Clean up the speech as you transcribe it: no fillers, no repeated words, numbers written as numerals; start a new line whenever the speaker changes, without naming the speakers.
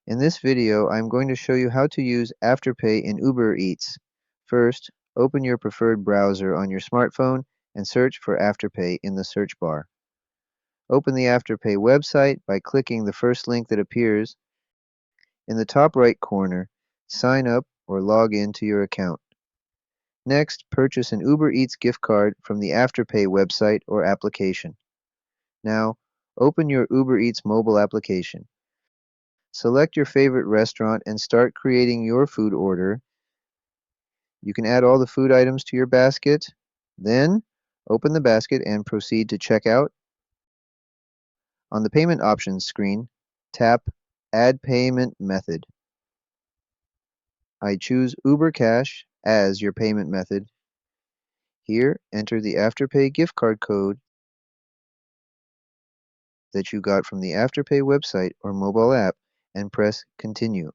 In this video, I'm going to show you how to use Afterpay in Uber Eats. First, open your preferred browser on your smartphone and search for Afterpay in the search bar. Open the Afterpay website by clicking the first link that appears. In the top right corner, sign up or log in to your account. Next, purchase an Uber Eats gift card from the Afterpay website or application. Now, open your Uber Eats mobile application. Select your favorite restaurant and start creating your food order. You can add all the food items to your basket. Then, open the basket and proceed to checkout. On the payment options screen, tap Add Payment Method. I choose Uber Cash as your payment method. Here, enter the Afterpay gift card code that you got from the Afterpay website or mobile app and press Continue.